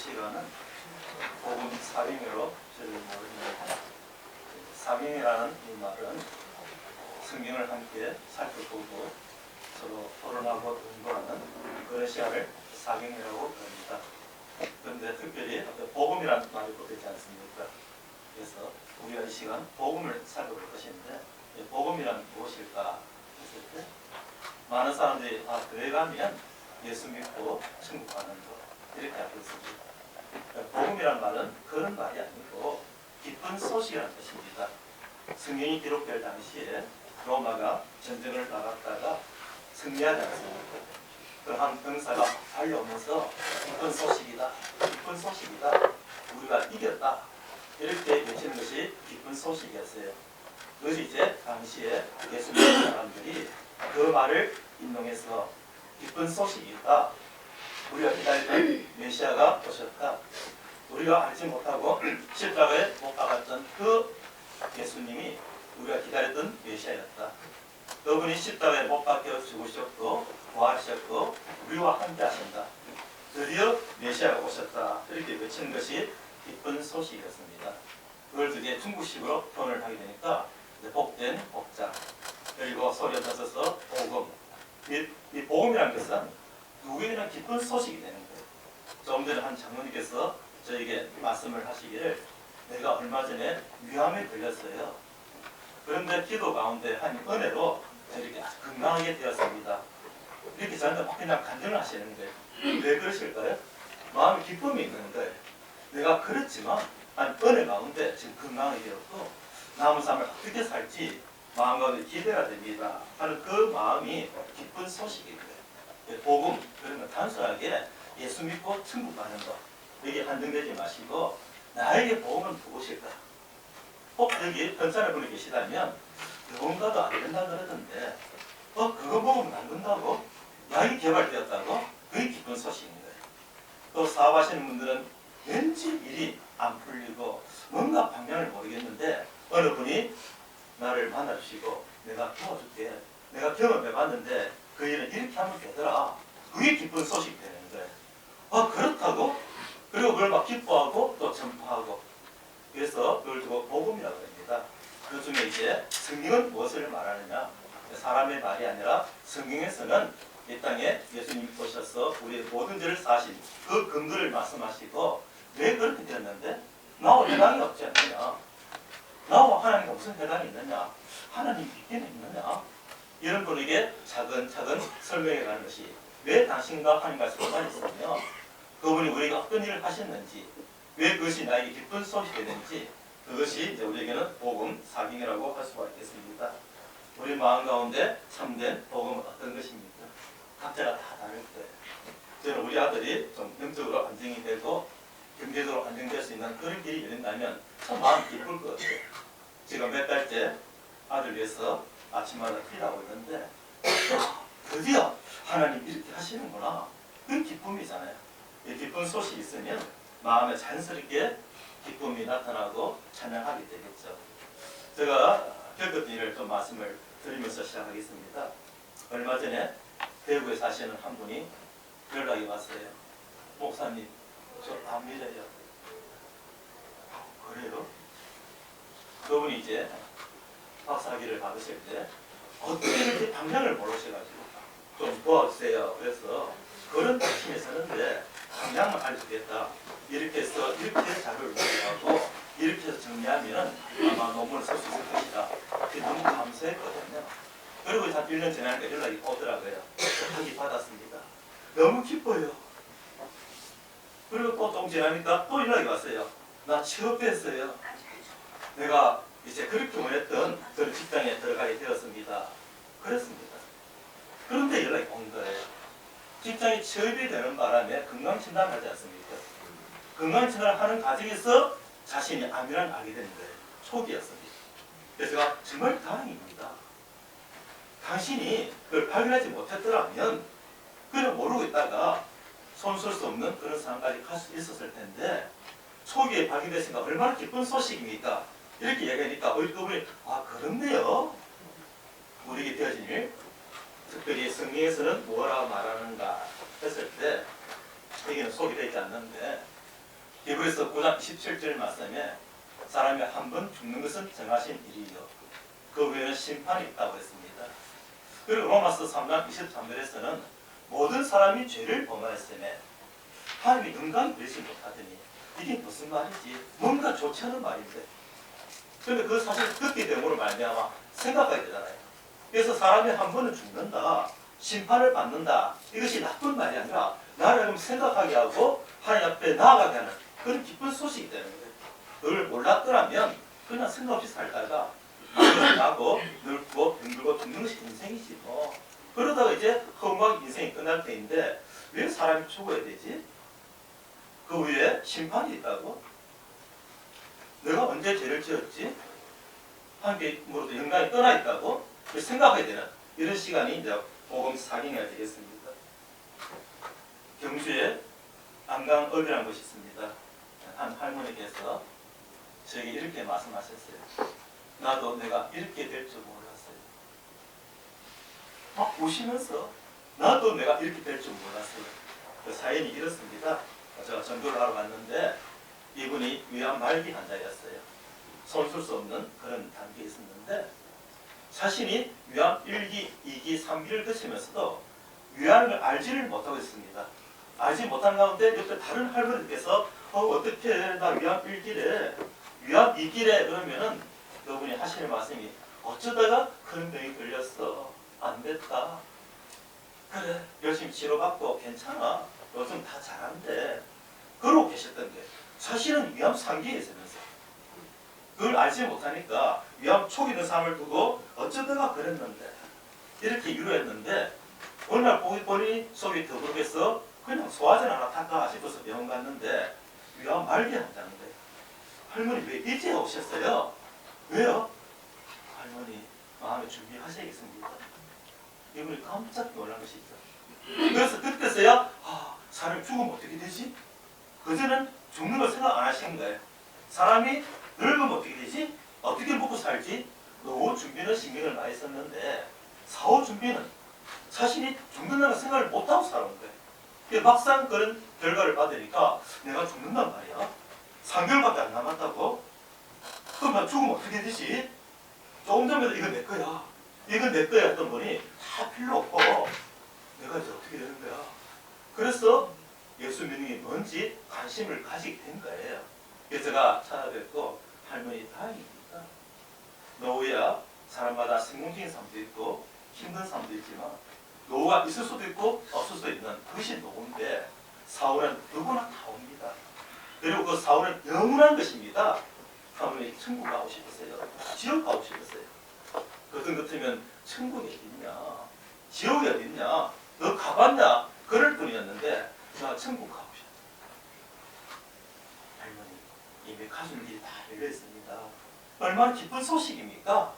시간은 복음 사명으로 저를 모릅니다. 사명이라는 이 말은 성경을 함께 살펴보고 서로 토론하고 공부하는 그런 시간을 사명이라고 부릅니다. 그런데 특별히 복음이라는 말이 붙지 않습니까? 그래서 우리가 이 시간 복음을 살펴볼 것인데 복음이란 무엇일까 했을 때 많은 사람들이 교회 가면 예수 믿고 천국 가는 것 이렇게 알고 있습니다. 복음이란 말은 그런 말이 아니고 기쁜 소식이라는 뜻입니다. 성경이 기록될 당시에 로마가 전쟁을 나갔다가 승리하지 않습니까? 그 한 병사가 달려오면서 기쁜 소식이다, 기쁜 소식이다, 우리가 이겼다 이렇게 외치는 것이 기쁜 소식이었어요. 그것이 이제 당시에 예수 믿는 사람들이 그 말을 인용해서 기쁜 소식이 있다, 우리가 기다리던 메시아가 오셨다, 우리가 알지 못하고 십자가에 못 박았던 그 예수님이 우리가 기다렸던 메시아였다. 그분이 십자가에 못 박혀 죽으셨고 부활하셨고 우리와 함께 하신다. 드디어 메시아가 오셨다. 이렇게 외치는 것이 기쁜 소식이었습니다. 그걸 이제 중국식으로 표현을 하게 되니까 복된 복자, 그리고 소리를 써서 복음. 이 복음이라는 것은 누구에게나 기쁜 소식이 되는 거예요. 조금 전에 한 장로님께서 저에게 말씀을 하시기를 내가 얼마 전에 위암에 걸렸어요. 그런데 기도 가운데 한 은혜로 저렇게 아주 건강하게 되었습니다. 이렇게 저한테 막 그냥 간증을 하시는 거예요. 왜 그러실까요? 마음에 기쁨이 있는 거예요. 내가 그렇지만 은혜 가운데 지금 건강하게 되었고 남은 삶을 어떻게 살지 마음 가운데 기대가 됩니다 하는 그 마음이 기쁜 소식인 거예요. 복음, 그러면 단순하게 예수 믿고 천국 가는 것 여기 한정되지 마시고 나에게 복음은 무엇일까? 혹 여기 편찬에 분이 계시다면 병원가도 안 된다 그러던데 그거 먹으면 안 된다고? 약이 개발되었다고? 그게 기쁜 소식인 거예요. 또 사업하시는 분들은 왠지 일이 안 풀리고 뭔가 방향을 모르겠는데 어느 분이 나를 만나주시고 내가 도와줄게, 내가 경험해봤는데 그 일은 이렇게 하면 되더라. 그게 기쁜 소식이 되는 거예요. 그렇다고? 그리고 그걸 막 기뻐하고 또 전파하고, 그래서 그걸 두고 복음이라고 합니다. 그 중에 이제 성경은 무엇을 말하느냐? 사람의 말이 아니라 성경에서는 이 땅에 예수님이 오셔서 우리의 모든 죄를 사신 그 근거를 말씀하시고 왜 그렇게 되었는데 나와 해당이 없지 않느냐? 나와 하나님과 무슨 해당이 있느냐? 하나님 믿기는 있느냐? 이런 분에게 차근차근 설명해 가는 것이 왜 당신과 하나님과 상관이 있으며 그분이 우리에게 어떤 일을 하셨는지 왜 그것이 나에게 기쁜 소식이 되는지 그것이 이제 우리에게는 복음 사경이라고 할 수가 있겠습니다. 우리 마음 가운데 참된 복음은 어떤 것입니까? 각자가 다 다를 거예요. 저는 우리 아들이 좀 영적으로 안정이 되고 경제적으로 안정될 수 있는 그런 길이 열린다면 참 마음 기쁠 것 같아요. 지금 몇 달째 아들 위해서 아침마다 기도하고 있는데 드디어 하나님 이렇게 하시는구나. 그 기쁨이잖아요. 이 기쁜 소식이 있으면 마음에 자연스럽게 기쁨이 나타나고 찬양하게 되겠죠. 제가 겪었던 일을 좀 말씀을 드리면서 시작하겠습니다. 얼마 전에 대구에 사시는 한 분이 연락이 왔어요. 목사님, 저 안 믿어요. 그래요? 그분이 이제 박사학위를 받으실 때 어떻게 이렇게 방향을 모르셔가지고 좀 도와주세요. 그래서 그런 방침에 서는데 방향을 알려주겠다. 이렇게 해서 이렇게 자료를 공부하고 이렇게 해서 정리하면 아마 논문을 쓸 수 있을 것이다. 그게 너무 감사했거든요. 그리고 한 1년 지나니까 연락이 오더라고요. 학위 받았습니다. 너무 기뻐요. 그리고 또 좀 지나니까 또 연락이 왔어요. 나 취업했어요. 내가 이제 그렇게 원했던 그런 직장에 들어가게 되었습니다. 그랬습니다. 그런데 연락이 온 거예요. 직장이 취업이 되는 바람에 건강진단을 하지 않습니까? 건강진단을 하는 과정에서 자신이 암이라는 걸 알게 되는 거예요. 초기였습니다. 그래서 제가 정말 다행입니다. 당신이 그걸 발견하지 못했더라면 그냥 모르고 있다가 손 쓸 수 없는 그런 상황까지 갈 수 있었을 텐데 초기에 발견됐으니까 얼마나 기쁜 소식입니까? 이렇게 얘기하니까 그분이 그렇네요. 우리에게 되어진 일, 특별히 성경에서는 뭐라고 말하는가 했을 때 여기는 소개되지 않는데 히브리서 9장 27절 말씀에 사람이 한 번 죽는 것은 정하신 일이요 그 후에는 심판이 있다고 했습니다. 그리고 로마서 3장 23절에서는 모든 사람이 죄를 범하였으며 하나님이 영광이 되지 못하더니 이게 무슨 말이지? 뭔가 좋지 않은 말인데. 그런데 그 사실을 듣게 됨으로 말미암아 생각하게 되잖아요. 그래서 사람이 한 번은 죽는다, 심판을 받는다. 이것이 나쁜 말이 아니라 나를 생각하게 하고 하나님 앞에 나아가게 하는 그런 기쁜 소식이 되는 거예요. 그걸 몰랐더라면 그냥 생각 없이 살다가 나고 늙고 병들고 죽는 것이 인생이지 뭐. 그러다가 이제 허무하게 인생이 끝날 때인데 왜 사람이 죽어야 되지? 그 후에 심판이 있다고? 내가 언제 죄를 지었지? 하나님께로부터 영광이 떠나 있다고? 생각하게 되는 이런 시간이 이제 복음 상행해야 되겠습니다. 경주에 안강읍이라는 곳이 있습니다. 한 할머니께서 저에게 이렇게 말씀하셨어요. 나도 내가 이렇게 될 줄 몰랐어요. 막 보시면서 나도 내가 이렇게 될 줄 몰랐어요. 그 사연이 이렇습니다. 제가 전도를 하러 갔는데 이분이 위암 말기 환자였어요. 손 쓸 수 없는 그런 단계에 있었는데 자신이 위암 1기, 2기, 3기를 거치면서도 위암을 알지를 못하고 있습니다. 알지 못한 가운데 옆에 다른 할머니께서 어떻게 나 위암 1기래, 위암 2기래 그러면은 그분이 하시는 말씀이 어쩌다가 그런 병이 걸렸어. 안 됐다. 그래 열심히 치료받고 괜찮아. 요즘 다 잘한대. 그러고 계셨던 게 사실은 위암 3기에 있으면서 그걸 알지 못하니까 위암 초기 된 삶을 두고 어쩌다가 그랬는데 이렇게 위로했는데 어느 날 보니 속이 더부룩해서 그냥 소화제를 하나 탈까 싶어서 병원 갔는데 위암 말기 환자인데 할머니 왜 이제 오셨어요? 왜요? 할머니 마음에 준비하셔야겠습니다. 이분이 깜짝 놀란 것이죠. 그래서 그때서야 사람이 죽으면 어떻게 되지? 그전엔 죽는 걸 생각 안 하시는 거예요. 사람이 늙으면 어떻게 되지? 어떻게 먹고 살지? 노후 준비는 신경을 많이 썼는데 사후 준비는 자신이 죽는다는 생각을 못하고 살아온 거예요. 막상 그런 결과를 받으니까 내가 죽는단 말이야. 3개월밖에 안 남았다고? 그럼 나 죽으면 어떻게 되지? 조금 전에도 이건 내 거야. 이건 내 거야 했던 분이 다 필요 없고 내가 이제 어떻게 되는 거야. 그래서 예수 믿는 게 뭔지 관심을 가지게 된 거예요. 그래서 제가 찾아뵙고 할머니 다행입니다. 노후야 사람마다 성공적인 삶도 있고 힘든 삶도 있지만 노후가 있을 수도 있고 없을 수도 있는 그것이 노후인데 사후는 누구나 다 옵니다. 그리고 그 사후는 영원한 것입니다. 할머니 천국 가고 싶으세요? 지옥 가고 싶으세요? 그것 같으면 천국이 어딨냐? 지옥이 어딨냐? 너 가봤냐? 그럴 뿐이었는데 나 천국 가고 싶다. 할머니 이미 가진 길이 다 열려있습니다. 얼마나 기쁜 소식입니까?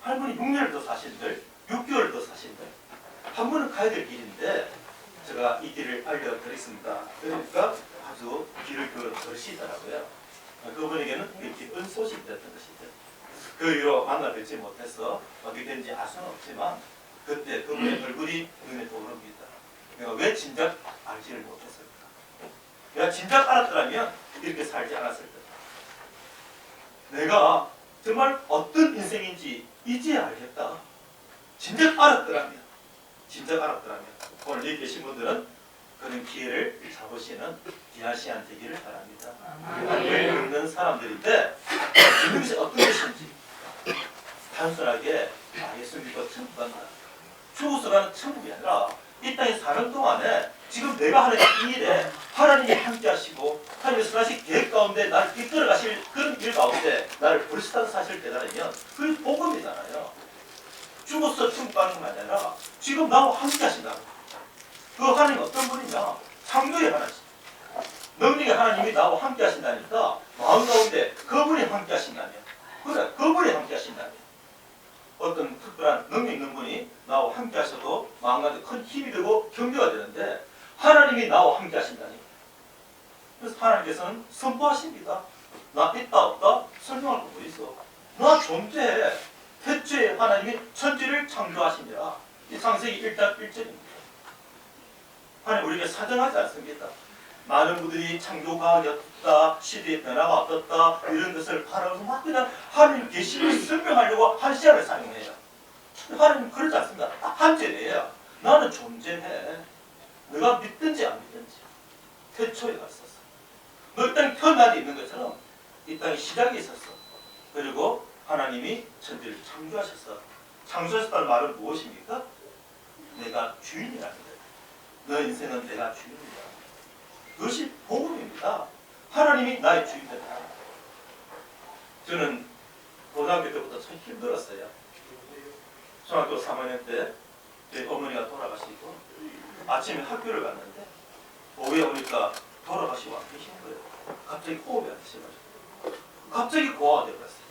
할머니 6년을 더 사신들 6개월 더 사신들 한 번은 가야 될 길인데 제가 이 길을 알려드리겠습니다. 그러니까 아주 길을 걸으시더라고요. 그분에게는 기쁜 소식이 됐던 것이죠. 그 이후로 만나 뵙지 못해서 어떻게 된지 알 수는 없지만 그때 그분의 얼굴이 눈에 떠오릅니다. 내가 왜 진작 알지를 못했을까? 내가 진작 알았더라면 이렇게 살지 않았을 거다. 내가 정말 어떤 인생인지 이제 알겠다. 진작 알았더라면 오늘 여기 계신 분들은 그런 기회를 잡으시는 귀한 시간 되기를 바랍니다. 하나님을 믿는 사람들인데 믿는 것이 어떤 것인지 단순하게 예수 믿고 천국 간다. 죽어서 가는 천국이 아니라 이 땅에 사는 동안에 지금 내가 하는 이 일에 하나님이 함께 하시고 하나님의 선하신 계획 가운데 나를 이끌어 가실 그런 일 가운데 나를 부르시다는 사실을 깨달으면 그게 복음이잖아요. 죽어서 천국 가는 건 아니라 지금 나와 함께 하신다고. 그 하나님 어떤 분이냐? 창조의 하나님. 능력의 하나님이 나와 함께 하신다니까 마음 가운데 그분이 함께 하신다면 그래 그분이 함께 하신다면 어떤 특별한 능력 있는 분이 나와 함께 하셔도 마음 가운데 큰 힘이 되고 경계가 되는데 하나님이 나와 함께 하신다니. 그래서 하나님께서는 선포하십니다. 나 있다 없다 설명할 거 뭐 있어. 나 존재해. 태초에 하나님이 천지를 창조하시니라. 이 창세기 1장 1절입니다. 하나님 우리에게 사정하지 않습니다. 많은 분들이 창조과학이 어떻다, 시대의 변화가 어떻다 이런 것을 바라보면서 막 그냥 하나님 계시를 설명하려고 한 시간을 사용해요. 하나님 그렇지 않습니다. 딱 한 절이에요. 나는 존재해. 너가 믿든지 안 믿든지 태초에 갔었어. 너 이 땅에 태어나게 있는 것처럼 이 땅에 시작이 있었어. 그리고 하나님이 천지를 창조하셨어. 창조하셨다는 말은 무엇입니까? 내가 주인이라는 거예요. 너 인생은 내가 주인이다. 그것이 복음입니다. 하나님이 나의 주인이다. 저는 고등학교 때부터 참 힘들었어요. 중학교 3학년 때 저희 어머니가 돌아가시고 아침에 학교를 갔는데 오후에 오니까 돌아가시고 안 계신 거예요. 갑자기 호흡이 안 되셔가지고 갑자기 고아가 되어버렸어요.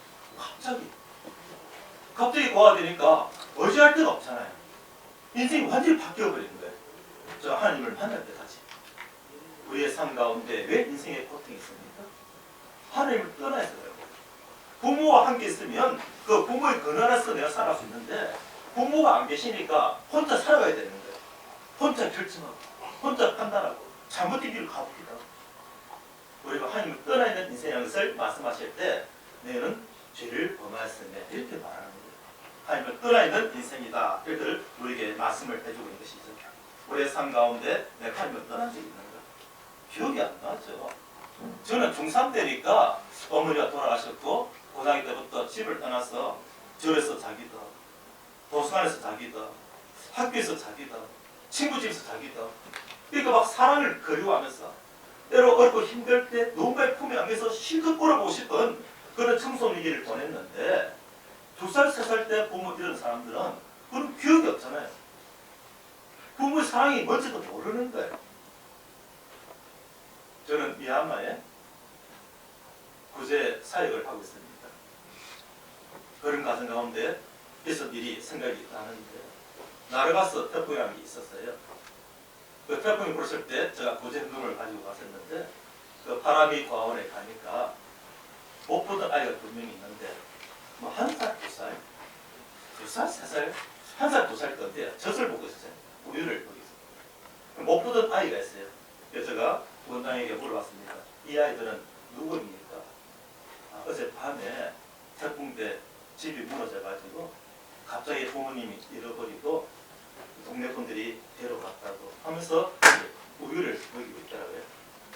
갑자기 고아가 되니까 의지할 데가 없잖아요. 인생이 완전히 바뀌어버린 거예요. 저 하나님을 만날 때까지. 우리의 삶 가운데 왜 인생에 고통이 있습니까? 하나님을 떠나서 그래요. 부모와 함께 있으면 그 부모의 근원에서 내가 살아갈 수 있는데 부모가 안 계시니까 혼자 살아가야 되는 거예요. 혼자 결정하고 혼자 판단하고 잘못된 길을 가봅니다. 우리가 하나님을 떠나 있는 인생이라는 것을 말씀하실 때 너는 죄를 범하였으며 이렇게 말하는 거예요. 하나님을 떠나 있는 인생이다. 이것을 우리에게 말씀을 해주고 있는 것이죠. 우리의 삶 가운데 내가 하나님을 떠난 적이 있는가? 기억이 안 나죠. 저는 중3 때니까 어머니가 돌아가셨고 고등학교 때부터 집을 떠나서 절에서 자기다, 도서관에서 자기다, 학교에서 자기다, 친구 집에서 자기다. 그러니까 막 사랑을 그리워하면서 때로 어렵고 힘들 때 누군가의 품에 안겨서 실컷 끌어보고 싶은 그런 청소년기를 보냈는데 2살, 3살 때 부모 이런 사람들은 그런 기억이 없잖아요. 부모의 사랑이 뭔지도 모르는 거예요. 저는 미얀마에 구제 사역을 하고 있습니다. 그런 과정 가운데 있었던 일이 생각이 나는데 나르가스 태풍이라는 게 있었어요. 그 태풍이 불었을 때 제가 구제 행동을 가지고 갔었는데 그 바람이 과원에 가니까 못 보던 아이가 2명이 있는데 뭐 1살, 2살, 2살, 3살, 1살, 2살 건데 젖을 먹고 있었어요. 우유를 먹고 있었어요. 못 보던 아이가 있어요. 그래서 제가 원장에게 물어봤습니다. 이 아이들은 누구입니까? 어젯밤에 태풍 때 집이 무너져가지고 갑자기 부모님이 잃어버리고 동네 분들이 데려갔다고 하면서 우유를 먹이고 있더라고요.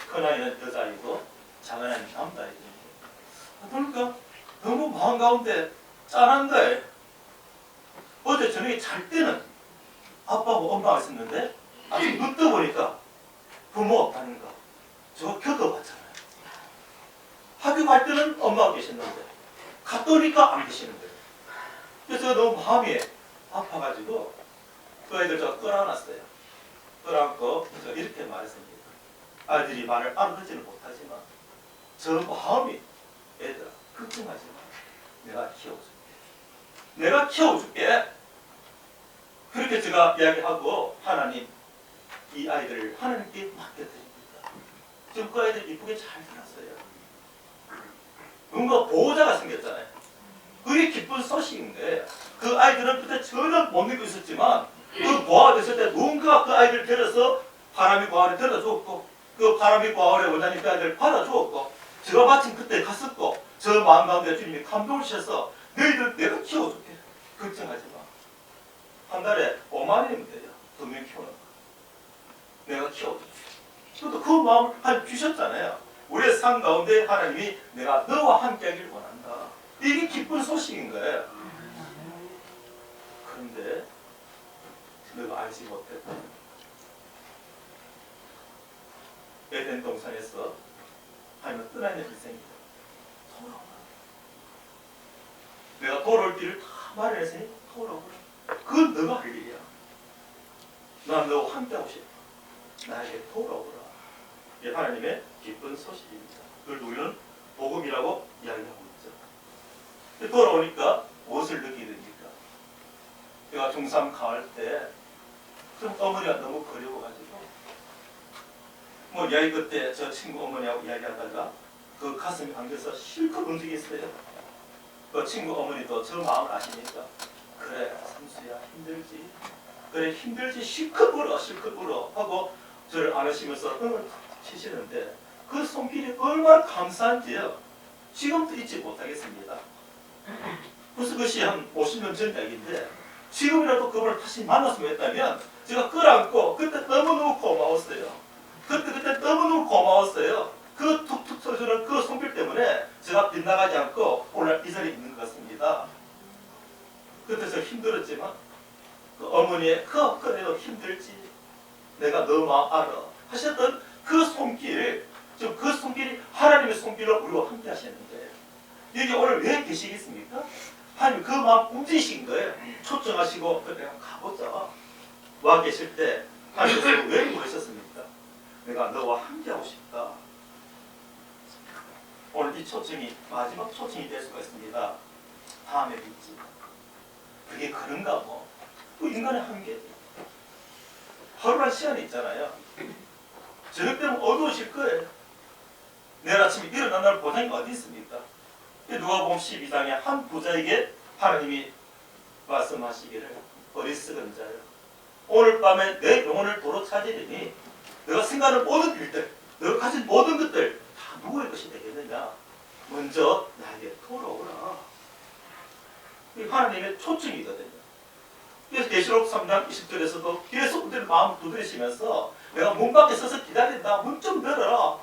큰아이는 여자아이고 작은아이는 남자아이거든요. 그러니까 너무 마음 가운데 짠한 거예요. 어제 저녁에 잘 때는 아빠하고 엄마가 있었는데 아침 눈 떠보니까 부모가 없다는 거. 저거 겪어봤잖아요. 학교 갈 때는 엄마가 계셨는데 갔다 오니까 안 계시는 거예요. 그래서 제가 너무 마음이 아파가지고 그 아이들 제가 끌어안았어요. 끌어안고 제가 이렇게 말했습니다. 아이들이 말을 알아듣지는 못하지만 저 마음이 얘들아 걱정하지 마. 내가 키워줄게. 내가 키워줄게. 그렇게 제가 이야기하고 하나님 이 아이들을 하나님께 맡겨드립니다. 지금 그 아이들 이쁘게 잘 살았어요. 뭔가 보호자가 생겼잖아요. 그게 기쁜 소식인데 그 아이들은 그때 전혀 못 믿고 있었지만 그 고아가 됐을 때 누군가 그 아이들을 데려서 바람이 고아를 데려다 주었고 그 바람이 고아를 원장님 그 아이들을 받아 주었고 제가 마침 그때 갔었고 저 마음 가운데 주님이 감동을 주셔서 너희들 내가 키워줄게. 걱정하지 마. 한 달에 5만 원이면 돼요. 2명 키우는 거. 내가 키워줄게. 저도 그 마음을 하나님 주셨잖아요. 우리의 삶 가운데 하나님이 내가 너와 함께 하길 원한다. 이게 기쁜 소식인 거예요. 그런데 너가 알지 못했다. 에덴 동산에서 하나님은 떠나는 인생이다. 돌아오라. 내가 돌아올 길을 다 마련했으니 돌아오라. 그건 너가 할 일이야. 난 너와 함께하고 싶어. 나에게 돌아오라. 이게 하나님의 기쁜 소식입니다. 그걸 우리는 복음이라고 이야기하고 있죠. 돌아오니까 무엇을 느끼게 됩니까? 제가 중3 가을 때 좀 어머니가 너무 그리워가지고 뭐 이야기 그때 저 친구 어머니하고 이야기하다가 그 가슴이 안겨서 실컷 움직였어요. 그 친구 어머니도 저 마음을 아시니까 그래 삼수야 힘들지. 그래 힘들지 실컷 울어 실컷 울어 하고 저를 안으시면서 치시는데 그 손길이 얼마나 감사한지요. 지금도 잊지 못하겠습니다. 벌써 그것이 한 50년 전 이야기인데 지금이라도 그분을 다시 만났으면 했다면 제가 끌어안고 그때 너무너무 고마웠어요. 그때 너무너무 고마웠어요. 그 툭툭 쳐주는 그 손길 때문에 제가 빗나가지 않고 오늘 이 자리에 있는 것 같습니다. 그때 저 힘들었지만 그 어머니의 그래도 힘들지 내가 너 마음 알아 하셨던 그 손길, 지금 그 손길이 하나님의 손길로 우리와 함께 하시는 거예요. 여기 오늘 왜 계시겠습니까? 하나님 그 마음 움직이신 거예요. 초청하시고 그래 가보자. 와 계실 때 하나님께서 왜 부르셨습니까? 내가 너와 함께하고 싶다. 오늘 이 초청이 마지막 초청이 될 수가 있습니다. 다음에 뵙지. 그게 그런가 뭐. 그 인간의 한계지. 하루란 시간이 있잖아요. 저녁 되면 어두워질 거예요. 내일 아침에 일어난다는 보장이 어디 있습니까? 누가복음 12장에 한 부자에게 하나님이 말씀하시기를 어리석은 자여 오늘 밤에 내 영혼을 도로 찾으리니 내가 생각하는 모든 일들 내가 가진 모든 것들 다 누구의 것이 되겠느냐 먼저 나에게 돌아오라. 이게 하나님의 초청이거든요. 그래서 계시록 3장 20절에서도 계속 우리의 마음을 두드리시면서 내가 문 밖에 서서 기다린다. 문 좀 열어라.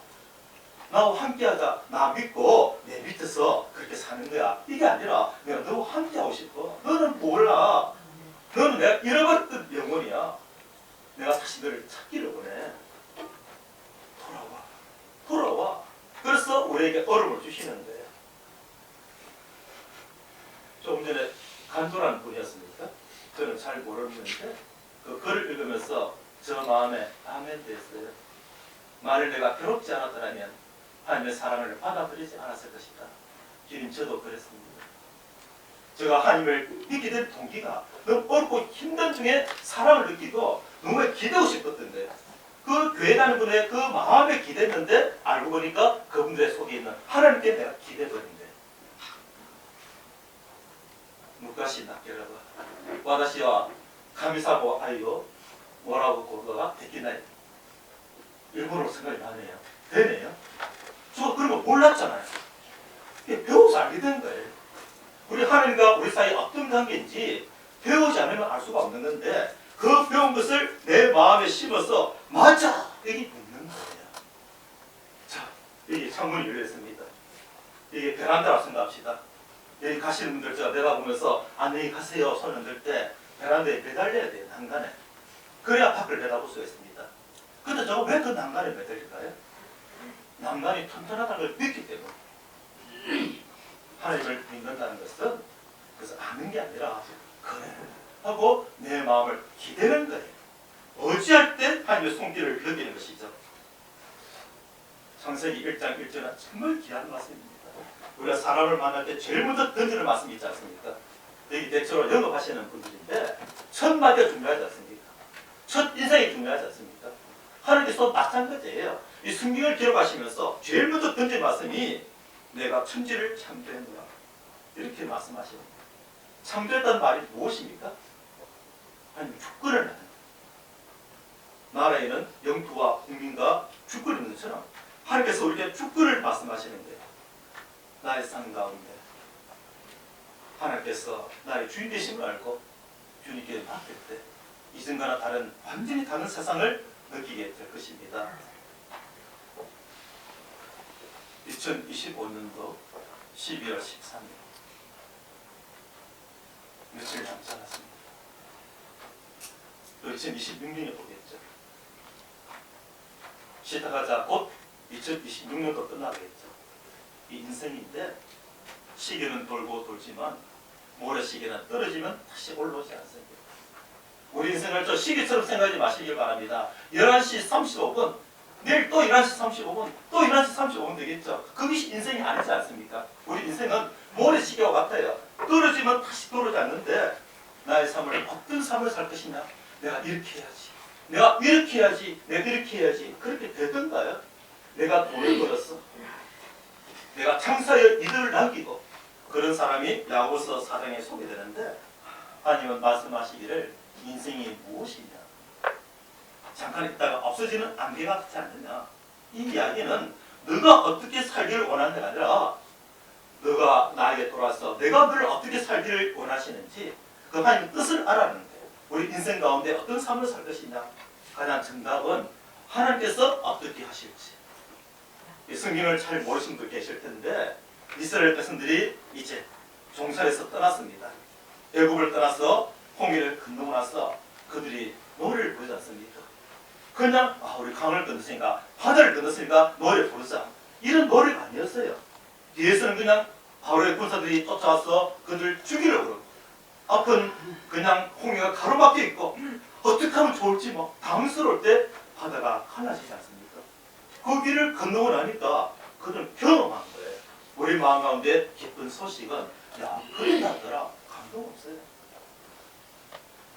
나와 함께하자. 나 믿고 내 밑에서 그렇게 사는 거야. 이게 아니라 내가 너와 함께하고 싶어. 너는 몰라. 너는 내가 잃어버렸던 영혼이야. 내가 다시 너를 찾기를 원해. 돌아와. 돌아와. 그래서 우리에게 얼음을 주시는 거예요. 조금 전에 간도라는 분이었습니까? 저는 잘 모르는데 그 글을 읽으면서 저 마음에 아멘 됐어요. 만일 내가 괴롭지 않았더라면 하나님의 사랑을 받아들이지 않았을 것이다. 주님 저도 그랬습니다. 제가 하나님을 믿게 된 동기가 너무 어렵고 힘든 중에 사랑을 느끼고 너무 기대고 싶었던 거예요. 그 교회 가는 분의 그 마음에 기대했는데 알고 보니까 그분들의 속에 있는 하나님께 내가 기대버린 거예요. 누가시 낫게라도 와다시와 가미사고 아이요 뭐라고 고도가 되기나요? 일본어로 생각이 나네요. 되네요. 저 그런 거 몰랐잖아요. 배워서 알게 된 거예요. 우리 하나님과 우리 사이에 어떤 관계인지 배우지 않으면 알 수가 없는 건데 그 배운 것을 내 마음에 심어서 맞아! 여기 묻는 거예요. 자, 여기 창문이 열렸습니다. 이게 베란다라고 생각합시다. 여기 가시는 분들 제가 내다보면서 안녕히 가세요 손 흔들 때 베란다에 매달려야 돼요. 난간에. 그래야 밖을 내다볼 수가 있습니다. 근데 저거 왜 그 난간에 매달릴까요? 난간이 튼튼하다는 걸 믿기 때문에. 하나님을 믿는다는 것은 그래서 아는 게 아니라 그래 하고 내 마음을 기대는 거예요. 어찌할 때 하나님의 손길을 느끼는 것이죠. 창세기 1장 1절은 정말 귀한 말씀입니다. 우리가 사람을 만날 때 제일 먼저 던지는 말씀이 있지 않습니까? 여기 대체로 영업하시는 분들인데 첫 마디가 중요하지 않습니까? 첫 인생이 중요하지 않습니까? 하나님께서 마찬가지예요. 이 성경을 기록하시면서 제일 먼저 던진 말씀이 내가 천지를 창조했노라 이렇게 말씀하십니다. 창조했다는 말이 무엇입니까? 하나님 주권을 하는 나라에는 영토와 국민과 주권이 있는 것처럼 하나님께서 우리에게 주권을 말씀하시는 거예요. 나의 삶 가운데 하나님께서 나의 주인 되심을 알고 주님께 맡길 때 이전과는 다른 완전히 다른 세상을 느끼게 될 것입니다. 2025년도 12월 13일 며칠 남지 않았습니다. 또 2026년이 오겠죠. 쉬다가자 곧 2026년도 끝나겠죠. 이 인생인데 시계는 돌고 돌지만 모래시계는 떨어지면 다시 올라오지 않습니다. 우리 인생을 저 시계처럼 생각하지 마시길 바랍니다. 11시 35분 내일 또 11시 35분 또 11시 35분 되겠죠. 그것이 인생이 아니지 않습니까? 우리 인생은 모래시계와 같아요. 떨어지면 다시 떨어지지 않는데 나의 삶을 어떤 삶을 살 것이냐. 내가 이렇게 해야지. 내가 이렇게 해야지. 내가 이렇게 해야지. 그렇게 되던가요? 내가 돈을 벌었어. 내가 창사의 이들을 남기고 그런 사람이 야고보서 4장에 소개되는데 하나님은 말씀하시기를 인생이 무엇이냐. 잠깐 있다가 없어지는 안개가 같지 않느냐. 이 이야기는 너가 어떻게 살기를 원하는 게 아니라 너가 나에게 돌아와서 내가 너를 어떻게 살기를 원하시는지 그 하나님의 뜻을 알아내는 거예요. 우리 인생 가운데 어떤 삶을 살 것이냐. 가장 정답은 하나님께서 어떻게 하실지. 성경을 잘 모르시는 분들 계실 텐데 이스라엘 백성들이 이제 종살에서 떠났습니다. 애굽을 떠나서 홍해를 건너고 나서 그들이 노래를 부르지 않습니까? 그냥 우리 강을 건넜으니까 바다를 건넜으니까 노래 부르자 이런 노래가 아니었어요. 뒤에서는 그냥 바로의 군사들이 쫓아와서 그들을 죽이려고 그러고 앞은 그냥 홍해가 가로막혀 있고 어떻게 하면 좋을지 당스러울 때 바다가 갈라지지 않습니까? 그 길을 건너고 나니까 그들은 경험한 거예요. 우리 마음 가운데 기쁜 소식은 그래 나더라 감동 없어요.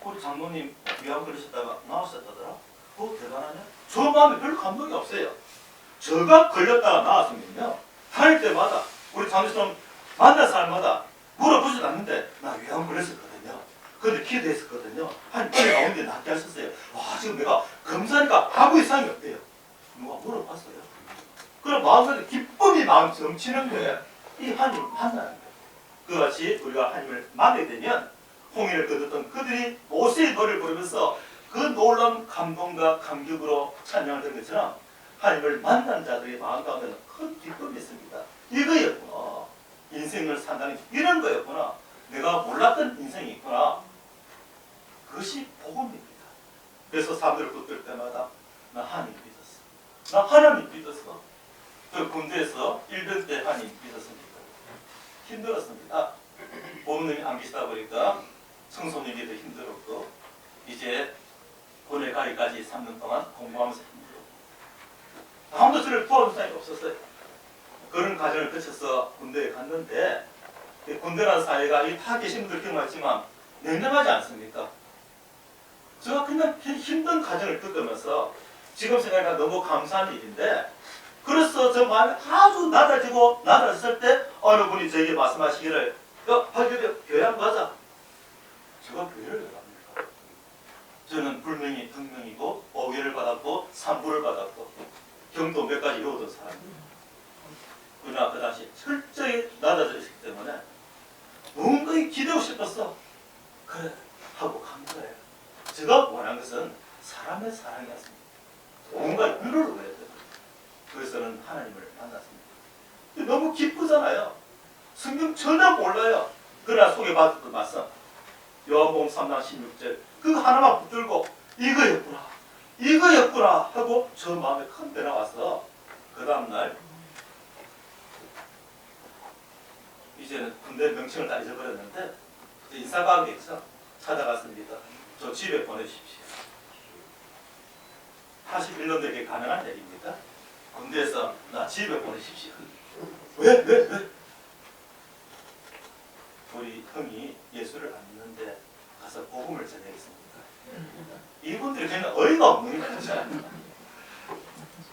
우리 장로님 위암 걸리셨다가 나으셨다더라. 대단하냐? 저 마음에 별로 감동이 없어요. 저가 걸렸다가 나왔으면요 다닐 때마다 우리 장로님 만난 사람마다 물어보지도 않는데 나 위암 걸렸었거든요. 근데 기도했었거든요. 한 일주일 가운데 낫게 하셨어요. 지금 내가 검사니까 아무 이상이 없대요. 누가 물어봤어요. 그럼 마음속에 기쁨이 마음 넘치는 거예요. 이 하나님을 만나는 거예요. 그같이 우리가 하나님을 만나게 되면 홍해를 건넜던 그들이 모세의 노래를 부르면서 그 놀라운 감동과 감격으로 찬양을 드린 것처럼 하나님을 만난 자들의 마음 가운데는 큰 기쁨이 있습니다. 이거였구나. 인생을 산다는 이런 거였구나. 내가 몰랐던 인생이 있구나. 그것이 복음입니다. 그래서 사람들을 붙들 때마다 나 하나님 믿었어. 나 하나님 믿었어. 저 군대에서 일병 때 하나님 믿었습니다. 힘들었습니다. 부모님이 안 계시다 보니까 청소년기도 힘들었고 이제 군에 가기까지 3년 동안 공부하면서 힘들었고 아무도 저를 도와준 사람이 없었어요. 그런 과정을 거쳐서 군대에 갔는데 군대라는 사회가 다 계신 분들 경험했지만 냉정하지 않습니까? 제가 그냥 힘든 과정을 겪으면서 지금 생각하면 너무 감사한 일인데 그래서 저 마음이 아주 낮아졌을 때 어느 분이 저에게 말씀하시기를 교회 한번 가자. 제가 교회를 왜 갑니까? 저는 불명이 등명이고 5개를 받았고 3부를 받았고 경도 몇 가지 이루어둔 사람입니다. 그러나 그 당시 철저히 낮아져 있기 때문에 뭔가에 기대고 싶었어. 그래 하고 간 거예요. 제가 원한 것은 사람의 사랑이었습니다. 뭔가 위로를 해야 돼요. 그래서는 하나님을 만났습니다. 너무 기쁘잖아요. 성경 전혀 몰라요. 그러나 소개받았던 말씀 요한복음 3장 16절 그거 하나만 붙들고 이거였구나 하고 저 마음에 큰 변화가 와서 그 다음날 이제는 군대 명칭을 다 잊어버렸는데 인사가게에서 찾아갔습니다. 저 집에 보내주십시오. 81년 되게 가능한 얘기입니다. 군대에서 나 집에 보내십시오. 왜? 우리 형이 예수를 안 믿는데 가서 복음을 전해야겠습니다. 이분들이 그냥 어이가 없는 거죠.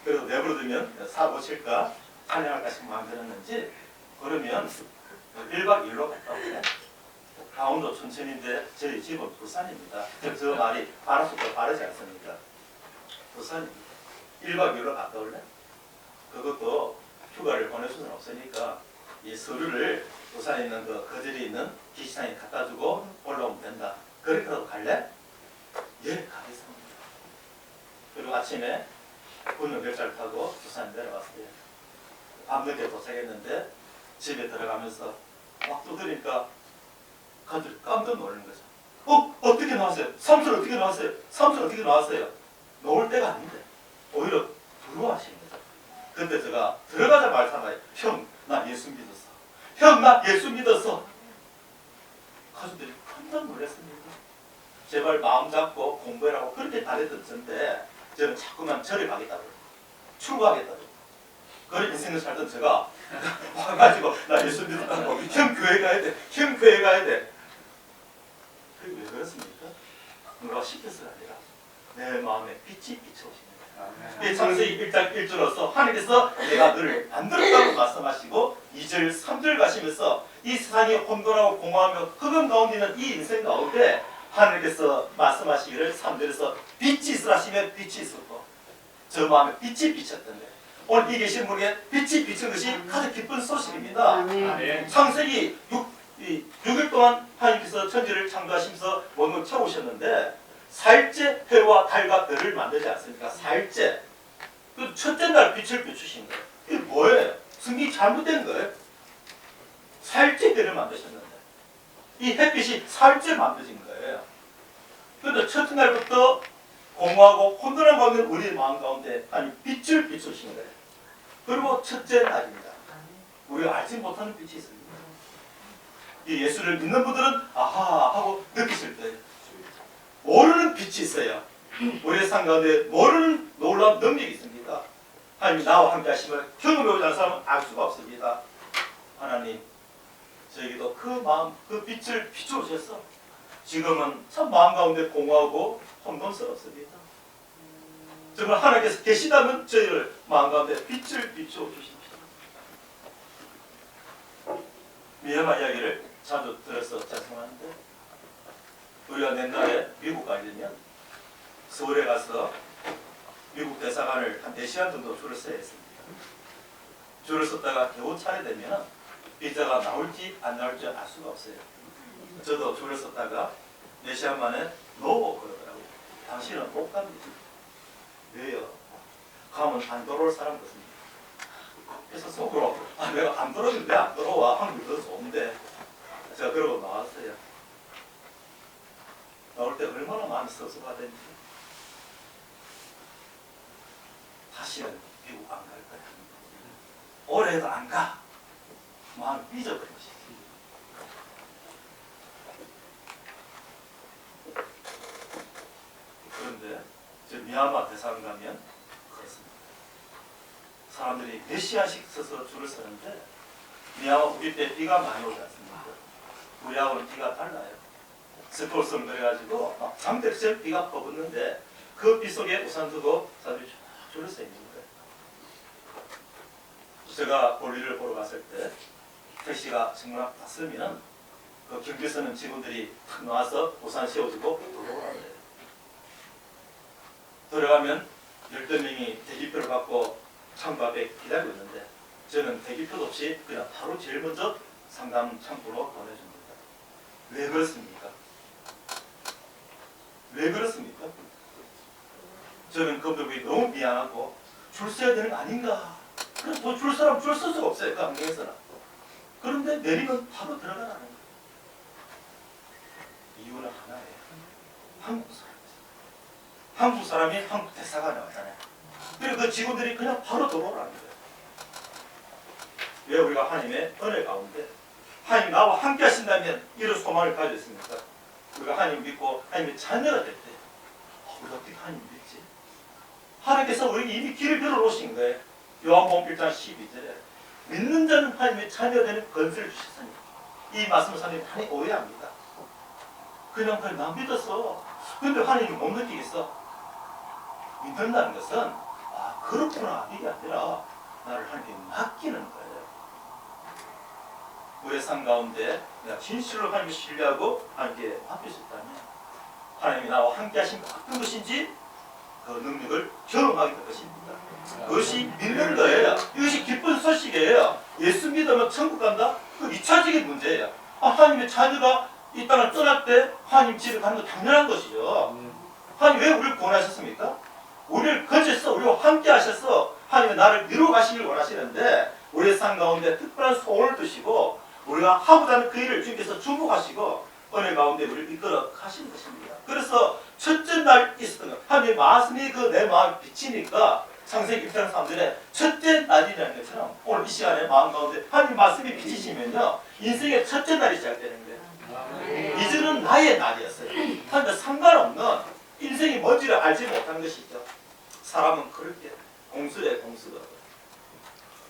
그래서 내버려두면 사고 칠까 찬양할까 싶은 마음이 들었는지 그러면 1박 2일로 갔다 오네. 강원도 춘천인데 저희 집은 부산입니다. 저 말이 바람속도 바르지 않습니까? 부산입니다. 1박 2일로 갔다 올래? 그것도 휴가를 보낼 수는 없으니까 이 서류를 부산에 있는 그 거제리에 있는 기시장에 갖다 주고 올라오면 된다. 그렇게라도 갈래? 예, 가겠습니다. 그리고 아침에 군용열차를 타고 부산 내려왔어요. 밤늦게 도착했는데 집에 들어가면서 막 두드리니까 가족이 깜짝 놀란 거죠. 어떻게 나왔어요? 사무실 어떻게 나왔어요? 사무실 어떻게 나왔어요? 놓을 때가 아닌데 오히려 두려워하시는 거죠. 근데 제가 들어가자마자 형, 나 예수 믿었어. 형, 나 예수 믿었어. 가족들이 깜짝 놀랐습니다. 제발 마음 잡고 공부해라고 그렇게 잘했던 전데 저는 자꾸만 절에 가겠다고 출구하겠다고 그런 인생을 살던 제가 와가지고 나 예수 믿었다고 형 교회 가야 돼. 형 교회 가야 돼. 그게 왜 그렇습니까? 누가 시켰어가 아니라 내 마음에 빛이 비춰오십니다. 이 창세기 1장 1절로서 하나님께서 내가 너를 만들었다고 말씀하시고 2절 3절 가시면서 이 세상이 혼돈하고 공허하며 흑암 가운데 있는 이 인생 가운데 하나님께서 말씀하시기를 3절에서 빛이 있으라 하시면 빛이 있었고 저 마음에 빛이 비쳤던 거예요. 오늘 이 계신 분에게 빛이 비친 것이 가장 기쁜 소식입니다. 창세기 6일 동안 하나님께서 천지를 창조하시면서 원을 채우셨는데 4일째 해와 달과 별을 만들지 않습니까? 4일째. 그 첫째 날 빛을 비추신 거예요. 이게 뭐예요? 성경이 잘못된 거예요. 4일째 별을 만드셨는데 이 햇빛이 4일째 만들어진 거예요. 그런데 첫째 날부터 공허하고 혼돈한 가운데 우리 마음 가운데 아니 빛을 비추신 거예요. 그리고 첫째 날입니다. 우리가 알지 못하는 빛이 있습니다. 이 예수를 믿는 분들은 아하 하고 느끼실 거예요. 모르는 빛이 있어요. 우리의 삶 가운데 모르는 놀라운 능력이 있습니다. 하나님이 나와 함께 하심을 경험해보지 않은 사람은 알 수가 없습니다. 하나님 저에게도 그 마음 그 빛을 비춰주셔서 지금은 참 마음 가운데 공허하고 혼돈스럽습니다. 정말 하나님께서 계시다면 저희를 마음 가운데 빛을 비춰주십시오. 미얀마 이야기를 자주 들어서 죄송한데 우리가 옛날에 미국 가려면 서울에 가서 미국 대사관을 한 4시간 정도 줄을 서야 했습니다. 줄을 섰다가 겨우 차례되면 비자가 나올지 안 나올지 알 수가 없어요. 저도 줄을 섰다가 4시간 만에 노고 그러더라고요. 당신은 못 갑니다. 왜요? 가면 안 돌아올 사람 같습니다. 그래서 속으로 내가 안 돌아오면 왜 안 돌아와? 한국이 더 좋은데. 제가 그러고 나왔어요. 나올 때 얼마나 마음이 섭섭하던지. 다시는 미국 안 갈 거야. 올해도 안 가. 마음이 삐져버린 것이. 그런데 저 미얀마 대사관 가면 그렇습니다. 사람들이 몇 시간씩 서서 줄을 서는데 미얀마 우리 때 비가 많이 오지 않습니까? 우리하고는 비가 달라요. 스포츠성 그래가지고 막 장대처럼 비가 퍼붓는데 그 비 속에 우산 두고 사람들이 줄을 서 있는 거예요. 제가 볼일을 보러 갔을 때 택시가 정말 왔으면 그 경계 서는 직원들이 탁 나와서 우산 씌워주고 들어오라고 해요. 들어가면 12명이 대기표를 받고 창구 앞에 기다리고 있는데 저는 대기표도 없이 그냥 바로 제일 먼저 상담 창구로 보내줍니다. 왜 그렇습니까? 왜 그렇습니까? 저는 그분들이 너무 미안하고 줄 서야 되는 거 아닌가. 그래서 뭐 줄 사람 줄 설 수가 없어요. 그 환경에서는. 그런데 내리면 바로 들어가라는 거예요. 이유는 하나예요. 한국 사람. 한국 사람이 한국 대사관에 왔잖아요. 그리고 그 직원들이 그냥 바로 들어오라는 거예요. 왜 우리가 하나님의 은혜 가운데 하나님 나와 함께 하신다면 이런 소망을 가지고 있습니까? 우리가 하나님 믿고 하나님의 자녀가 될 때 우리가 어떻게 하나님 믿지? 하나님께서 우리에게 이미 길을 열어놓으신 거예요. 요한복음 1장 12절에 믿는 자는 하나님의 자녀가 되는 권세를 주셨으니 이 말씀을 사람들이 많이 오해합니다. 그냥 나 믿었어. 근데 하나님이 못 느끼겠어. 믿는다는 것은 아 그렇구나 이게 아니라 나를 하나님께 맡기는 거예요. 우리의 삶 가운데 내가 진실로 하나님을 신뢰하고 하나님께 맡길 수 있다면 하나님이 나와 함께 하신 어떤 것인지 그 능력을 경험하게 될 것입니다. 그것이 믿는 거예요. 이것이 기쁜 소식이에요. 예수 믿으면 천국 간다? 그 2차적인 문제예요. 하나님의 자녀가 이 땅을 떠날 때 하나님 집에 가는 건 당연한 것이죠. 하나님 왜 우리를 구원하셨습니까? 우리를 거쳐서 우리와 함께 하셔서 하나님의 나를 이루어 가시길 원하시는데 우리의 삶 가운데 특별한 소원을 두시고 우리가 하고자 하는 그 일을 주님께서 주목하시고 은혜 가운데 우리를 이끌어 가시는 것입니다. 그래서 첫째 날 있었던 것 하나님의 말씀이 그 내 마음에 비치니까 창세기 1장 3절에 첫째 날이라는 것처럼 오늘 이 시간에 마음 가운데 하나님 말씀이 비치시면요 인생의 첫째 날이 시작되는 거예요. 이제는 나의 날이었어요. 하나님과 상관없는 인생이 뭔지를 알지 못하는 것이죠. 사람은 그렇게 공수래 공수가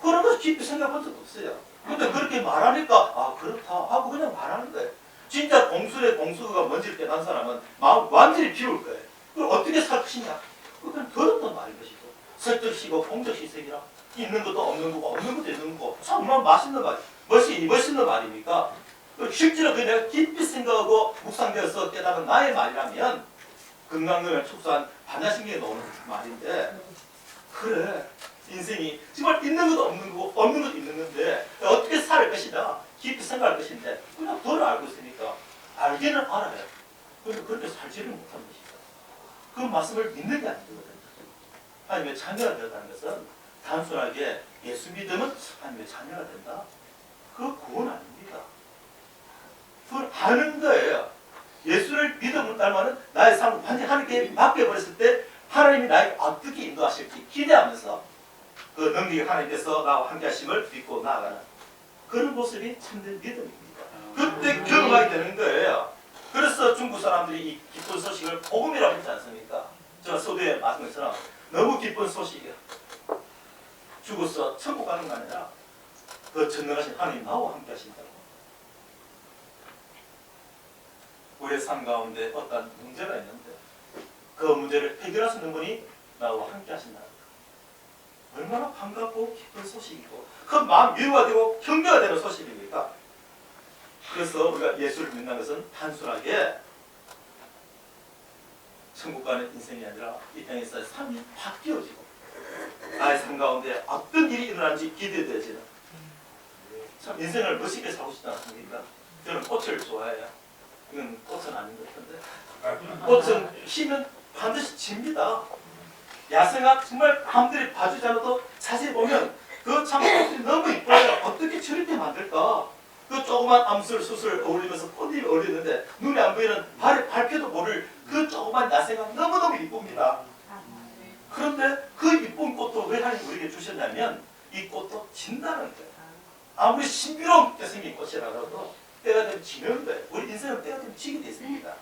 그런 거 깊이 생각한 적 없어요. 근데 그렇게 말하니까 아 그렇다 하고 그냥 말하는 거예요. 진짜 공수래 공수가 뭔지를 깨달은 사람은 마음 완전히 비울 거예요. 그걸 어떻게 살 것이냐 그건 들었던 말인 것이죠. 설득시고 공적시색이라 있는 것도 없는 거고 없는 것도 있는 거고 정말 맛있는 말 멋있는 말입니까? 실제로 그 내가 깊이 생각하고 묵상되어서 깨달은 나의 말이라면 건강을 축소한 반야신경에 나오는 말인데 그래 인생이 정말 있는 것도 없는 거고 없는 것도 있는 건데 어떻게 살 것이다 깊이 생각할 것인데 그냥 덜 알고 있으니까 알기는 알아요. 그런데 그렇게 살지를 못한 것이다. 그 말씀을 믿는 게 아니거든요. 하나님의 자녀가 되었다는 것은 단순하게 예수 믿으면 하나님의 자녀가 된다. 그거 구원 아닙니다. 그걸 아는 거예요. 예수를 믿음을따르면 나의 삶을 완전히 하나님께 맡겨버렸을 때 하나님이 나에게 어떻게 인도하실지 기대하면서 그 능력이 하나님께서 나와 함께 하심을 믿고 나아가는 그런 모습이 참된 믿음입니다. 그때 경험하게 되는 거예요. 그래서 중국 사람들이 이 기쁜 소식을 복음이라고 했지 않습니까? 제가 서두에 말씀한 것처럼 너무 기쁜 소식이야. 죽어서 천국 가는 거 아니라 그 전능하신 하나님 나와 함께 하신다고. 우리의 삶 가운데 어떤 문제가 있는데 그 문제를 해결할 수 있는 분이 나와 함께 하신다. 얼마나 반갑고 기쁜 소식이고 그 마음 위로가 되고 격려가 되는 소식입니까? 그래서 우리가 예수를 믿는 것은 단순하게 천국 가는 인생이 아니라 이 땅에서 삶이 바뀌어지고 나의 삶 가운데 어떤 일이 일어나는지 기대되어지는 참 인생을 멋있게 살고 싶지 않습니까? 저는 꽃을 좋아해요. 이건 꽃은 아닌 것 같은데 꽃은 피면 반드시 집니다. 야생화 정말 아무들이 봐주지 않아도 자세히 보면 그 참 꽃이 너무 이뻐요. 어떻게 저렇게 만들까? 그 조그만 암술 수술 어울리면서 꽃잎이 어울리는데 눈에 안 보이는 발에 밟혀도 모를 그 조그만 야생화 너무너무 이쁩니다. 그런데 그 이쁜 꽃도 왜 하나님 우리에게 주셨냐면 이 꽃도 진다는 거예요. 아무리 신비롭게 생긴 꽃이라도 때가 되면 지는 거예요. 우리 인생은 때가 되면 지게 되어 있습니다.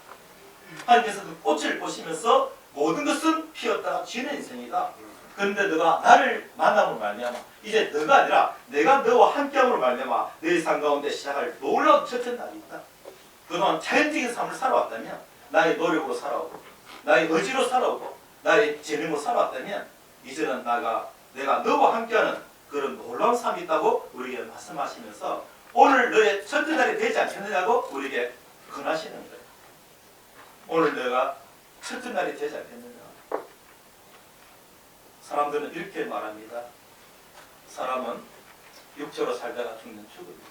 하나님께서 그 꽃을 보시면서 모든 것은 피었다가 지는 인생이다. 그런데 너가 나를 만남으로 말미암아 이제 너가 아니라 내가 너와 함께함으로 말미암아 너의 삶 가운데 시작할 놀라운 첫째 날이 있다. 그동안 자연적인 삶을 살아왔다면 나의 노력으로 살아오고 나의 의지로 살아오고 나의 재능으로 살아왔다면 이제는 내가 너와 함께하는 그런 놀라운 삶이 있다고 우리에게 말씀하시면서 오늘 너의 첫째 날이 되지 않겠느냐고 우리에게 권하시는 거예요. 오늘 너가 첫째 날이 되지 않겠느냐. 사람들은 이렇게 말합니다. 사람은 육체로 살다가 죽는 죽음입니다.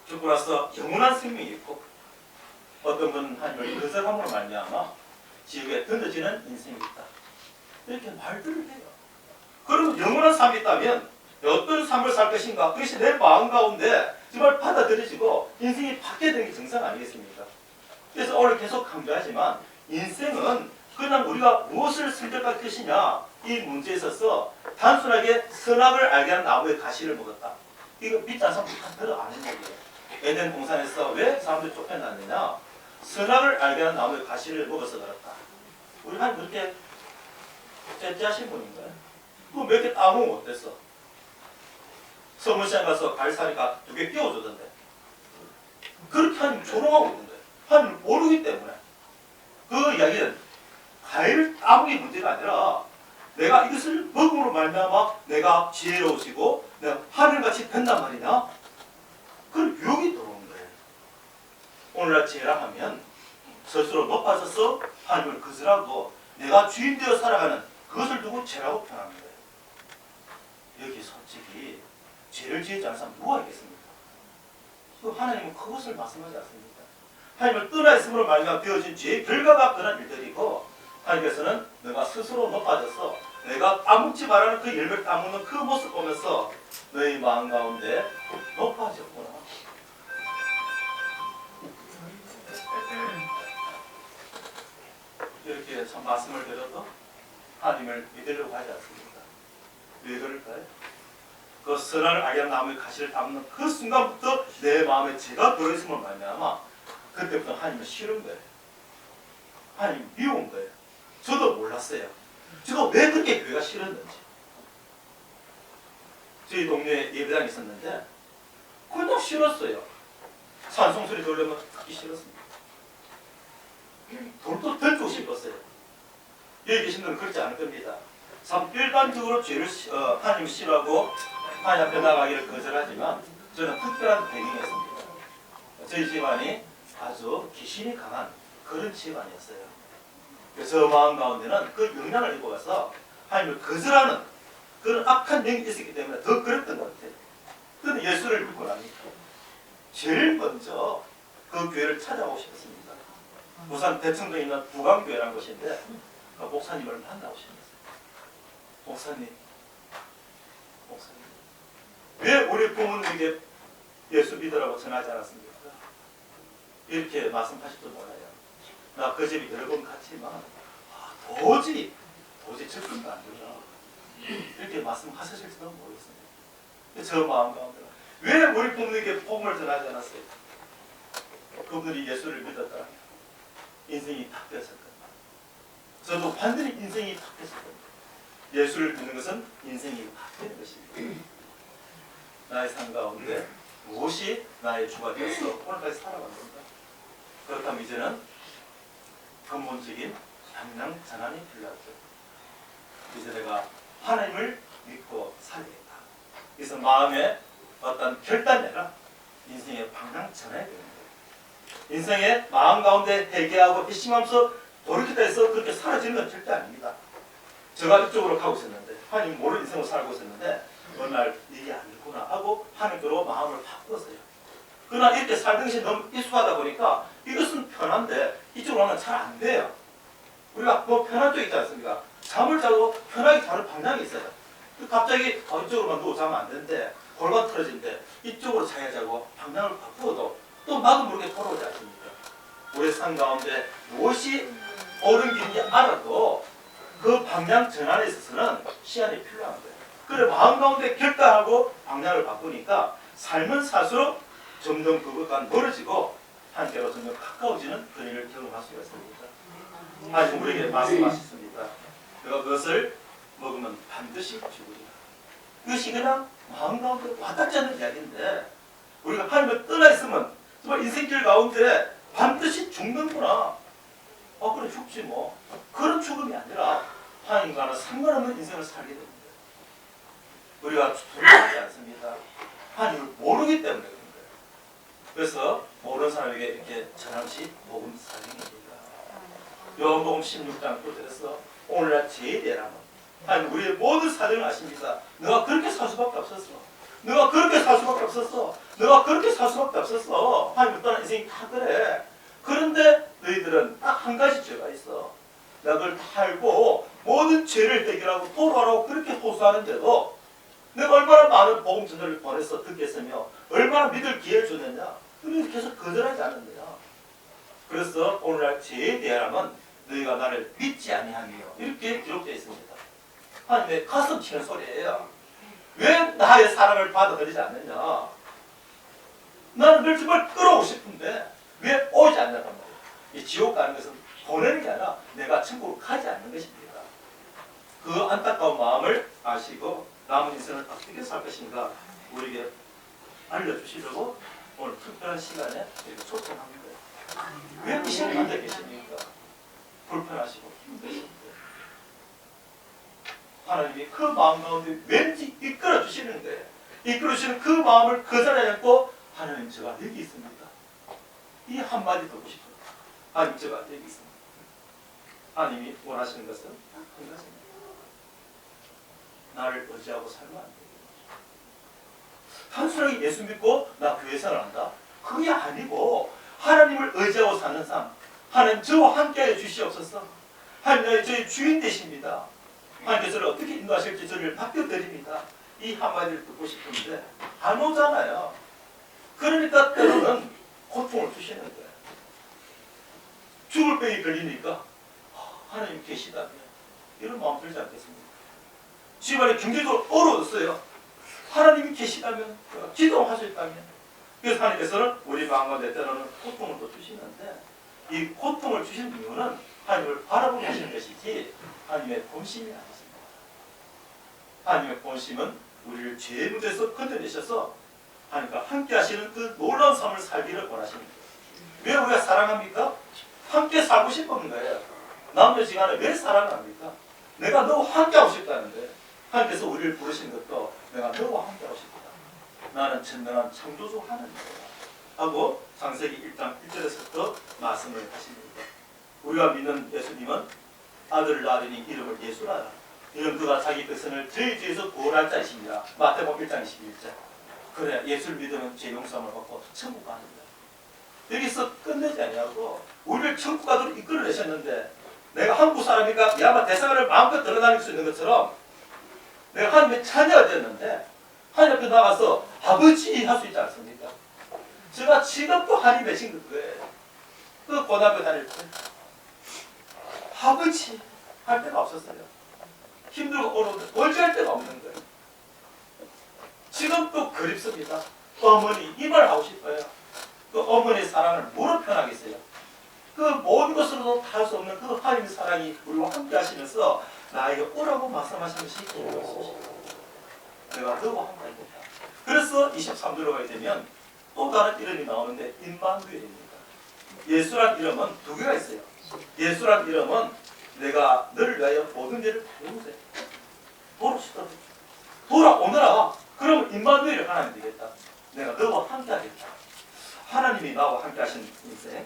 죽고 나서 영원한 생명이 있고 어떤 분은 하나님을 거절함으로 말미암아 지옥에 던져지는 인생이 있다. 이렇게 말들을 해요. 그러면 영원한 삶이 있다면 어떤 삶을 살 것인가? 그것이 내 마음 가운데 정말 받아들여지고 인생이 바뀌어야 게 정상 아니겠습니까? 그래서 오늘 계속 강조하지만 인생은 그냥 우리가 무엇을 선택할 것이냐 이 문제에 있어서 단순하게 선악을 알게 하는 나무의 가시를 먹었다. 이거 믿지 않는 사람들 다 들어 아는 얘기예요. 에덴 동산에서 왜 사람들이 쫓겨났느냐? 선악을 알게 하는 나무의 가시를 먹어서 그렇다. 우리 한 그렇게 째째하신 분인가요? 그거 몇 개 따먹으면 어땠어? 서문시장 가서 갈사리가 2개 끼워주던데 그렇게 하나님 조롱하고 있는데 하나님 모르기 때문에 그 이야기는 과일을 따먹기 문제가 아니라 내가 이것을 먹음으로 말미암아 내가 지혜로워지고 내가 하늘같이 된단 말이냐? 그런 유혹이 들어오는 거예요. 오늘날 지혜라 하면 스스로 높아져서 하나님을 거절하고 내가 주인 되어 살아가는 그것을 두고 죄라고 표현하는 거예요. 여기 솔직히 죄를 지었지 않은 사람 누가 있겠습니까? 하나님은 그것을 말씀하지 않습니다. 하나님을 떠나 있음으로 말미암아 되어진 죄의 결과가 그런 일들이고 하나님께서는 내가 스스로 높아져서 내가 따먹지 말라는 그 열매를 따먹는 그 모습 보면서 너희 마음 가운데 높아졌구나. 이렇게 참 말씀을 드려도 하나님을 믿으려고 하지 않습니까? 왜 그럴까요? 그 선악을 알게 하는 나무의 가시를 따먹는 그 순간부터 내 마음에 죄가 들어있음을 말미암아 그때부터 하나님을 싫은 거예요. 하나님 미운 거예요. 저도 몰랐어요. 제가 왜 그렇게 교회가 싫었는지. 저희 동네에 예배당이 있었는데 그냥 싫었어요. 찬송 소리 들으려면 듣기 싫었습니다. 돌도 던지고 싶었어요. 여기 계신 분은 그렇지 않을 겁니다. 참 일반적으로 죄를 하나님 싫어하고 하나님 앞에 나가기를 거절하지만 저는 특별한 배경이 있습니다. 저희 집안이 아주 귀신이 강한 그런 집안이었어요. 그래서 저 마음 가운데는 그 영향을 입고 가서 하나님을 거절하는 그런 악한 영이 있었기 때문에 더 그랬던 것 같아요. 그런데 예수를 믿고 나니까 제일 먼저 그 교회를 찾아오셨습니다. 부산 대청동에 있는 부강교회라는 곳인데 그 목사님을 만나고 싶었어요. 목사님, 왜 우리 부모님에게 예수 믿으라고 전하지 않았습니까? 이렇게 말씀하실지도 몰라요. 나 그 집에 여러 번 갔지만 도저히 접근도 안 되나 이렇게 말씀하셨을지도 모르겠습니다. 저 마음 가운데 왜 우리 부모님에게 복음을 전하지 않았어요? 그분들이 예수를 믿었다면 인생이 탁 되었을 겁니다. 저도 완전히 인생이 탁 되었을 겁니다. 예수를 믿는 것은 인생이 탁 되는 것입니다. 나의 삶 가운데 무엇이 나의 주가 되어서 오늘까지 살아왔는가? 그렇다면 이제는 근본적인 방향 전환이 필요하죠. 이제 내가 하나님을 믿고 살겠다. 그래서 마음에 어떤 결단내가 인생의 방향 전환이 되는 거예요. 인생의 마음 가운데 회개하고 회심하면서 돌이켰다 해서 그렇게 사라지는 건 절대 아닙니다. 제가 이쪽으로 가고 있었는데 하나님 모르는 인생으로 살고 있었는데 어느 날 이게 아니구나 하고 하나님께로 마음을 바꾸었어요. 그러나 이렇게 살던 것이 너무 익숙하다 보니까 이것은 편한데 이쪽으로 하면 잘 안 돼요. 우리가 뭐 편한 쪽 있지 않습니까? 잠을 자도 편하게 자는 방향이 있어요. 갑자기 이쪽으로만 누워 자면 안 되는데 골반 틀어진데 이쪽으로 자야 자고 방향을 바꾸어도 또 나도 모르게 돌아오지 않습니까? 우리 삶 가운데 무엇이 옳은 길인지 알아도 그 방향 전환에 있어서는 시간이 필요한 거예요. 그래 마음 가운데 결단하고 방향을 바꾸니까 삶은 살수록 점점 그것과 멀어지고 한때로 점점 가까워지는 그런 일을 경험할 수가 있습니다. 하나님 우리에게 말씀하셨습니다. 내가 그것을 먹으면 반드시 죽으리라. 이것이 그냥 마음 가운데 와닿지 않는 이야기인데 우리가 하나님을 떠나 있으면 정말 인생길 가운데 반드시 죽는구나. 그래 죽지 뭐. 그런 죽음이 아니라 하나님과는 상관없는 인생을 살게 됩니다. 우리가 두려워하지 않습니다. 하나님을 모르기 때문에 그런 거예요. 그래서 모르는 사람에게 이렇게 전함시 복음 사명입니다. 요한복음 16장 9절에서 오늘날 제일이라면 하나님 우리의 모든 사정을 아십니다. 너가 그렇게 살 수밖에 없었어. 너가 그렇게 살 수밖에 없었어. 너가 그렇게 살 수밖에 없었어. 하나님을 떠난 인생이 다 그래. 그런데 너희들은 딱 한 가지 죄가 있어. 내가 그걸 다 알고 모든 죄를 해결하고 돌아오라고 그렇게 호소하는데도 내가 얼마나 많은 복음 전도를 보내서 듣겠으며 얼마나 믿을 기회를 줬느냐. 그런데 계속 거절하지 않는데요. 그래서 오늘날 죄에 대하면 너희가 나를 믿지 아니하며 이렇게 기록되어 있습니다. 하나님의 가슴 치는 소리예요. 왜 나의 사랑을 받아들이지 않느냐. 나는 늘 정말 끌어오고 싶은데 왜 오지 않느냐 말이에요. 이 지옥 가는 것은 보내는 게 아니라 내가 천국으로 가지 않는 것입니다. 그 안타까운 마음을 아시고 남은 인생을 어떻게 살 것인가 우리에게 알려주시려고 오늘 특별한 시간에 이렇게 초청한 거예요. 왜 이 시간에 앉아 계십니까? 불편하시고 힘드신데 하나님이 그 마음 가운데 왠지 이끌어 주시는데 이끌어 주시는 그 마음을 거절하지 않고 하나님 제가 여기 있습니다. 이 한마디 듣고 싶어요. 하나님 제가 여기 있습니다. 하나님이 원하시는 것은 한 가지입니다. 나를 의지하고 살면 안 돼요. 단순하게 예수 믿고 나 교회 생활한다? 그게 아니고 하나님을 의지하고 사는 삶. 하나님 저와 함께하여 주시옵소서. 하나님 저희 주인 되십니다. 하나님께서 저를 어떻게 인도하실지 저를 맡겨드립니다. 이 한마디를 듣고 싶은데 안 오잖아요. 그러니까 때로는 고통을 주시는 거예요. 죽을 병이 걸리니까 하나님 계시다면 이런 마음 들지 않겠습니까? 집안에 경제적으로 어려웠어요. 하나님이 계시다면 기도하셨다면 그래서 하나님께서는 우리 마음과 내 때로는 고통을 또 주시는데 이 고통을 주신 이유는 하나님을 바라보고 하시는 것이지 하나님의 본심이 아니십니다. 하나님의 본심은 우리를 죄의 문제에서 건져내셔서 하나님과 함께 하시는 그 놀라운 삶을 살기를 원하십니다. 왜 우리가 사랑합니까? 함께 살고 싶은 거예요. 남녀지간에 왜 사랑을 합니까? 내가 너와 함께 하고 싶다는데 하나님께서 우리를 부르신 것도 내가 너와 함께 하고 싶다. 나는 전능한 창조주 하나님이다. 하고 창세기 1장 1절에서부터 말씀을 하십니다. 우리가 믿는 예수님은 아들을 낳으니 이름을 예수라. 이런 그가 자기 백성을 저희 뒤에서 구원할 자이십니다. 마태복음 1장 21절. 그래 예수를 믿으면 죄 용서함을 받고 천국 갑니다. 여기서 끝내지 아니하고 우리를 천국 가도록 이끌어내셨는데 내가 한국 사람이니까 미얀마 대사관을 마음껏 돌아다닐 수 있는 것처럼 내가 하나님의 자녀가 됐는데 하나님 앞에 나가서 아버지 할 수 있지 않습니까? 제가 지금도 하나님 되신 거예요. 그 고등학교 다닐 때 아버지 할 데가 없었어요. 힘들고 어려운데 얼지할 데가 없는 거예요. 지금도 그립습니다. 어머니 이 말 하고 싶어요. 그 어머니의 사랑을 뭐로 표현하겠어요? 그 모든 것으로도 다 할 수 없는 그 하나님의 사랑이 우리와 함께 하시면서 나에게 오라고 말씀하시는 것이 기쁘시죠. 내가 너와 함께 하겠다. 그래서 23절로 가게 되면 또 다른 이름이 나오는데 임마누엘입니다. 예수란 이름은 두 개가 있어요. 예수란 이름은 내가 너를 위하여 모든 일을 다 해보세. 돌아오너라. 그러면 임마누엘이 하나님 되겠다. 내가 너와 함께 하겠다. 하나님이 나와 함께 하신 인생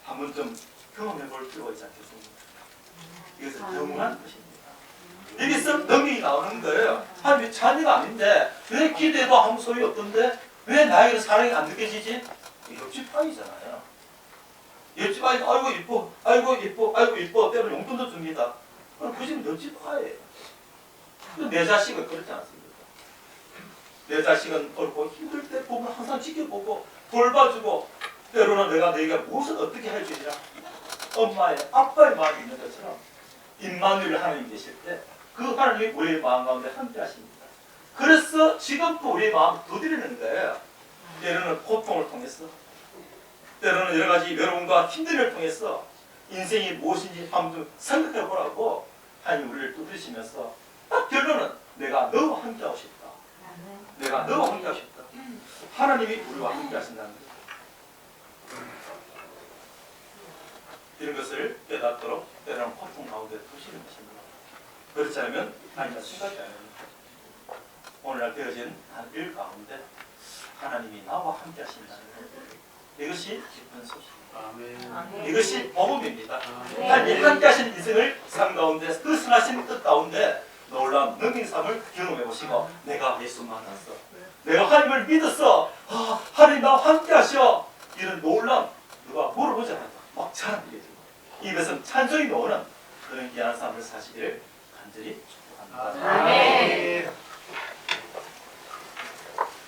한번 좀 경험해 볼 필요가 있지 않겠습니까? 이것은 영원한 것입니다. 여기서 능력이 나오는 거예요. 하나님의 자녀가 아닌데 왜 기대도 아무 소용이 없던데 왜 나에게 사랑이 안 느껴지지? 옆집 아이잖아요. 옆집 아이 아이고 이뻐 아이고 이뻐 아이고 이뻐 때문에 용돈도 줍니다. 그럼 그 집은 옆집 아이예요. 내 자식은 그렇지 않습니다. 내 자식은 어렵고 힘들 때 보면 항상 지켜보고 돌봐주고 때로는 내가 너희가 무엇을 어떻게 할 줄이라 엄마의 아빠의 마음이 있는 것처럼 임마누엘 하나님 계실 때 그 하나님이 우리의 마음 가운데 함께 하십니다. 그래서 지금도 우리의 마음을 두드리는 거예요. 때로는 고통을 통해서 때로는 여러 가지 외로움과 힘듦을 통해서 인생이 무엇인지 한번 생각해 보라고 하나님 우리를 두드리시면서 딱 결론은 내가 너와 함께 하고 싶다. 내가 너와 함께 하고 싶다. 하나님이 우리와 함께 하신다는 거죠. 이런 것을 깨닫도록 때로는 고통 가운데 두시는 것입니다. 그렇지 않으면 하나님과 생각이 안 합니다. 오늘날 되어진 한 일 가운데 하나님이 나와 함께 하신다는 것. 이것이 기쁜 소식입니다. 이것이 복음입니다. 하나님이 함께 하신 인생을 삶 가운데 그 선하신 뜻 가운데 놀라운 능력삼을 경험해 보시고 내가 예수 만났어. 내가 하나님을 믿었어. 하나님 나와 함께 하셔. 이런 놀라운 누가 물어보지 않아도 막 찬양하게 되고 입에서 찬송이 나오는 그런 귀한 삶을 사시기를 간절히 축복합니다. 아멘.